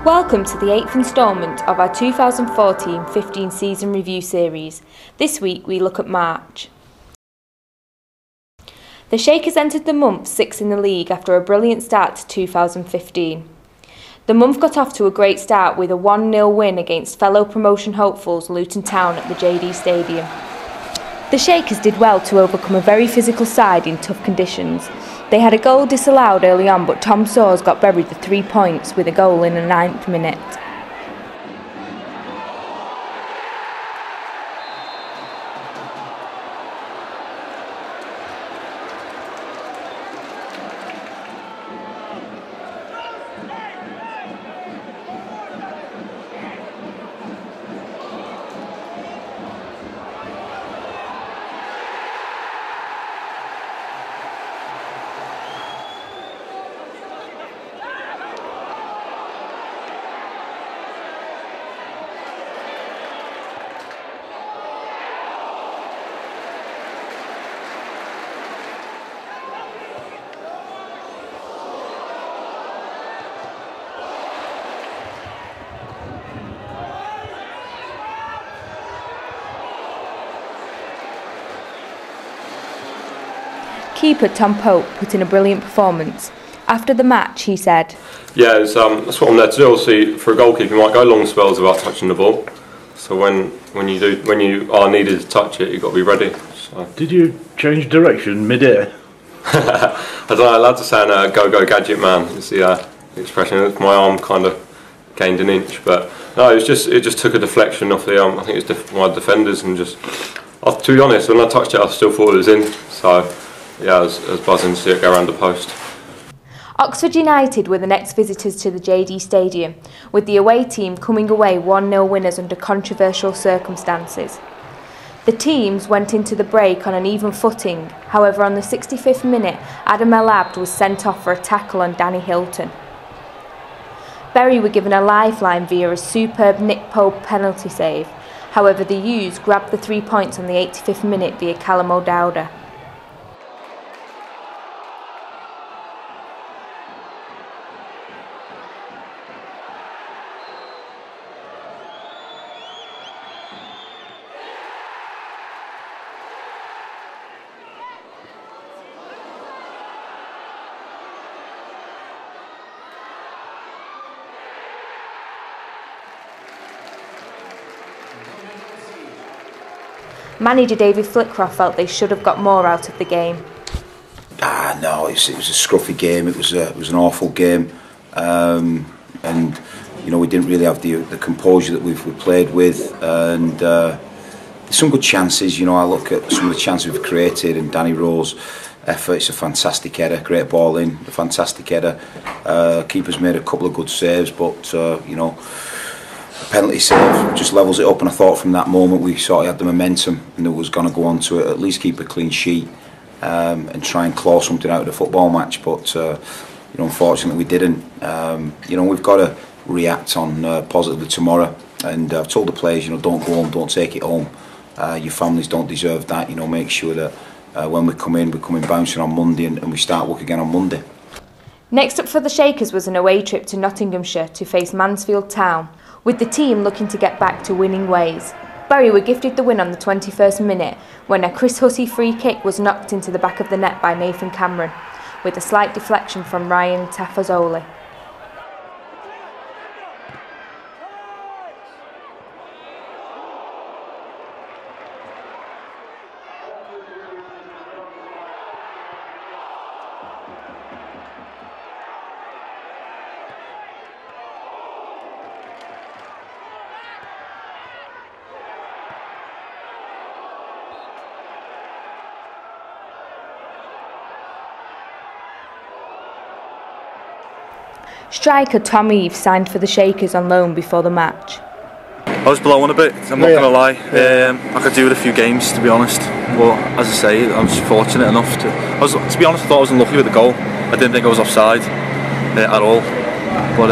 Welcome to the 8th instalment of our 2014-15 season review series. This week we look at March. The Shakers entered the month 6th in the league after a brilliant start to 2015. The month got off to a great start with a 1-0 win against fellow promotion hopefuls Luton Town at the JD Stadium. The Shakers did well to overcome a very physical side in tough conditions. They had a goal disallowed early on, but Tom Soares got buried the 3 points with a goal in the 9th minute. Keeper Tom Pope put in a brilliant performance. After the match, he said, "Yeah, that's what I'm there to do. Obviously, for a goalkeeper, you might go long spells without touching the ball. So when you are needed to touch it, you've got to be ready." So. Did you change direction mid-air? I don't know. Lads are saying "go gadget man." It's the expression. My arm kind of gained an inch, but no, it just took a deflection off the I think it's my defenders, and just to be honest, when I touched it, I still thought it was in. So. Yeah, I was buzzing to see it go around the post. Oxford United were the next visitors to the JD Stadium, with the away team coming away 1-0 winners under controversial circumstances. The teams went into the break on an even footing, however on the 65th minute Adam El Abd was sent off for a tackle on Danny Hilton. Bury were given a lifeline via a superb Nick Pope penalty save, however the U's grabbed the 3 points on the 85th minute via Callum O'Dowda. Manager David Flitcroft felt they should have got more out of the game. No, it was a scruffy game. It was an awful game, and we didn't really have the composure that we've played with. And there's some good chances. I look at some of the chances we've created, and Danny Rowe's effort. It's a fantastic header, great ball in, a fantastic header. Keeper's made a couple of good saves, but the penalty save just levels it up, and I thought from that moment we sort of had the momentum and it was going to go on to at least keep a clean sheet and try and claw something out of the football match, but unfortunately we didn't. We've got to react on positively tomorrow, and I've told the players, don't go home, don't take it home. Your families don't deserve that. Make sure that when we come in bouncing on Monday, and we start work again on Monday. Next up for the Shakers was an away trip to Nottinghamshire to face Mansfield Town, with the team looking to get back to winning ways. Bury were gifted the win on the 21st minute when a Chris Hussey free kick was knocked into the back of the net by Nathan Cameron, with a slight deflection from Ryan Tafazoli. Striker Tom Eaves signed for the Shakers on loan before the match. I was blowing a bit, I'm not going to lie. I could do with a few games, to be honest, but as I say, I was fortunate enough to be honest, I thought I was unlucky with the goal. I didn't think I was offside at all, but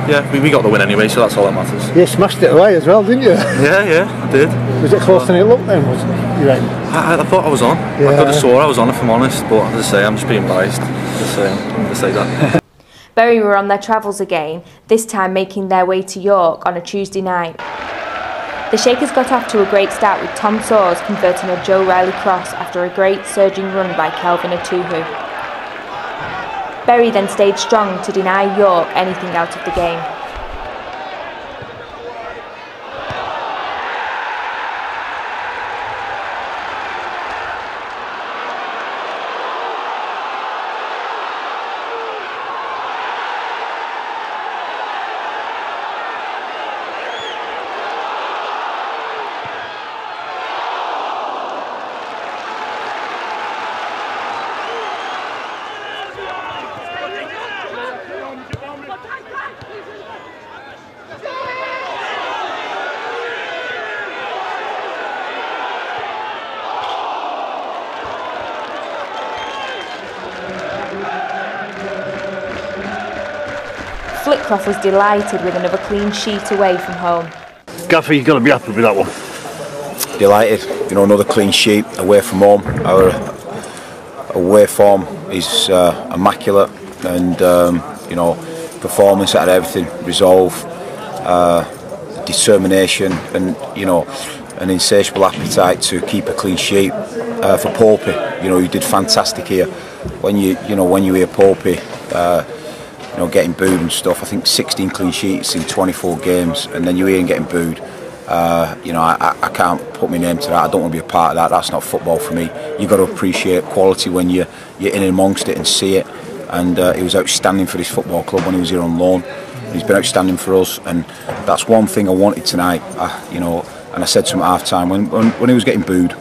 yeah, we got the win anyway, so that's all that matters. You smashed it away as well, didn't you? Yeah, I did. Was it closer than it looked then, was it? You reckon? I thought I was on. Yeah. I could have swore I was on, if I'm honest, but as I say, I'm just being biased to say that. Bury were on their travels again, this time making their way to York on a Tuesday night. The Shakers got off to a great start with Tom Soares converting a Joe Riley cross after a great surging run by Kelvin Atuhu. Bury then stayed strong to deny York anything out of the game. Flitcroft was delighted with another clean sheet away from home. Gaffer, you've got to be happy with that one. Delighted, you know, another clean sheet away from home. Our away form is immaculate, and you know, performance out of everything, resolve, determination, and you know, an insatiable appetite to keep a clean sheet. For Popey, you know, he did fantastic here. When you hear Popey, you know, getting booed and stuff. I think 16 clean sheets in 24 games, and then you hear him getting booed. You know, I can't put my name to that. I don't want to be a part of that. That's not football for me. You've got to appreciate quality when you're in and amongst it and see it. And he was outstanding for this football club when he was here on loan. He's been outstanding for us, and that's one thing I wanted tonight. You know, and I said to him at half time when he was getting booed.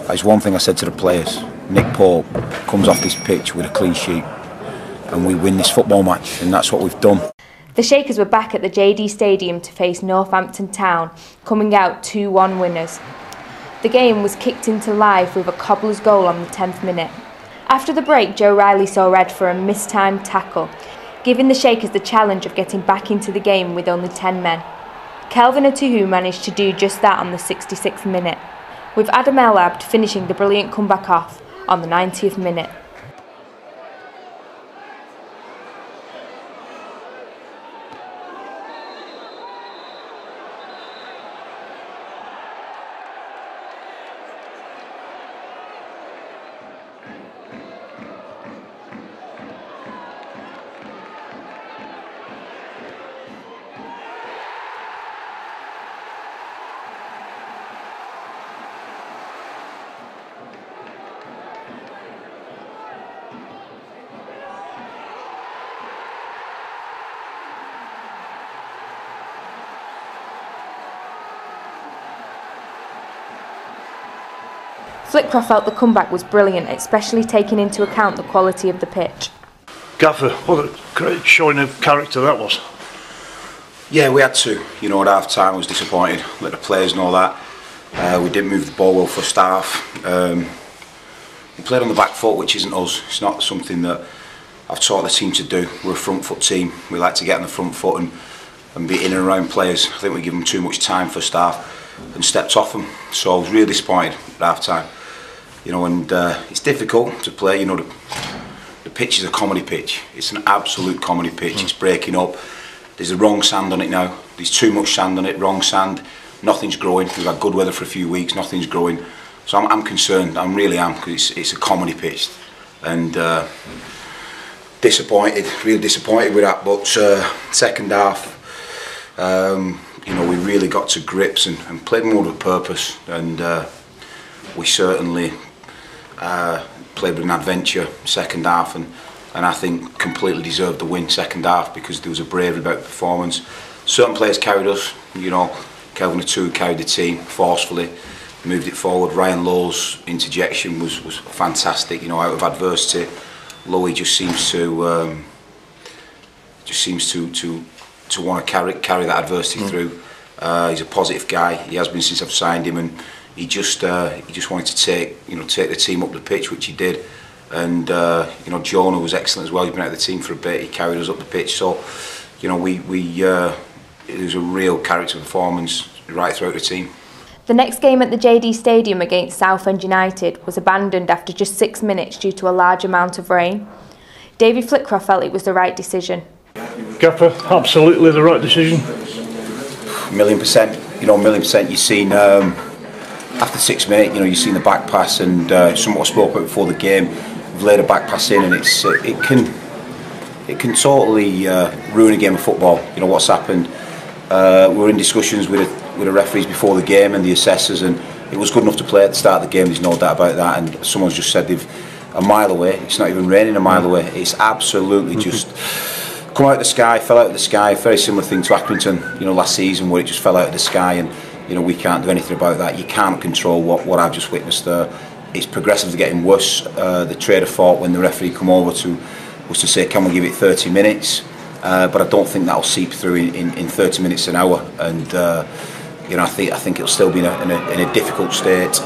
That's one thing I said to the players. Nick Pope comes off this pitch with a clean sheet, and we win this football match, and that's what we've done. The Shakers were back at the JD Stadium to face Northampton Town, coming out 2-1 winners. The game was kicked into life with a cobbler's goal on the 10th minute. After the break, Joe Riley saw red for a mistimed tackle, giving the Shakers the challenge of getting back into the game with only 10 men. Kelvin Atuhu managed to do just that on the 66th minute, with Adam El-Abd finishing the brilliant comeback off on the 90th minute. Flitcroft felt the comeback was brilliant, especially taking into account the quality of the pitch. Gaffer, what a great showing of character that was. Yeah, we had to. You know, at half time I was disappointed. Let the players know that. We didn't move the ball well first half. We played on the back foot, which isn't us. It's not something that I've taught the team to do. We're a front foot team. We like to get on the front foot and be in and around players. I think we give them too much time first half and stepped off them. So I was really disappointed at half time. You know, and it's difficult to play. You know, the pitch is a comedy pitch. It's an absolute comedy pitch. It's breaking up. There's the wrong sand on it now. There's too much sand on it, wrong sand. Nothing's growing. We've had good weather for a few weeks, nothing's growing. So I'm concerned, I really am, because it's a comedy pitch. And disappointed, really disappointed with that. But second half, you know, we really got to grips and played more with a purpose. And we certainly played with an adventure second half, and I think completely deserved the win second half, because there was a bravery about the performance. Certain players carried us, you know. Kelvin Atuhu carried the team forcefully, moved it forward. Ryan Lowe's interjection was fantastic, you know, out of adversity. Lowe just seems to want to carry that adversity through. He's a positive guy. He has been since I've signed him, and he just wanted to take the team up the pitch, which he did. And you know, Jonah was excellent as well. He's been out of the team for a bit. He carried us up the pitch. So, you know, it was a real character performance right throughout the team. The next game at the JD Stadium against Southend United was abandoned after just 6 minutes due to a large amount of rain. David Flitcroft felt it was the right decision. Gaffer, absolutely the right decision. 1,000,000%. You know, 1,000,000%. You've seen after 6 minutes, you know, you've seen the back pass, and somewhat I spoke about before the game. We've laid a back pass in, and it can totally ruin a game of football. You know what's happened. We were in discussions with the referees before the game and the assessors, and it was good enough to play at the start of the game. There's no doubt about that. And someone's just said they've a mile away. It's not even raining a mile away. It's absolutely just come out of the sky, fell out of the sky. Very similar thing to Accrington, you know, last season, where it just fell out of the sky, and you know we can't do anything about that. You can't control what I've just witnessed there. It's progressively getting worse. The trader thought when the referee come over was to say, can we give it 30 minutes? But I don't think that'll seep through in 30 minutes an hour, and you know I think it'll still be in a difficult state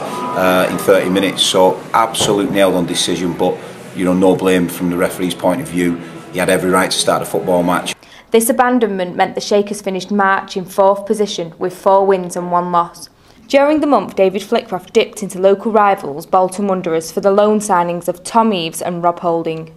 in 30 minutes. So absolute nailed on decision, but you know no blame from the referee's point of view. He had every right to start a football match. This abandonment meant the Shakers finished March in 4th position with 4 wins and 1 loss. During the month, David Flitcroft dipped into local rivals Bolton Wanderers for the loan signings of Tom Eaves and Rob Holding.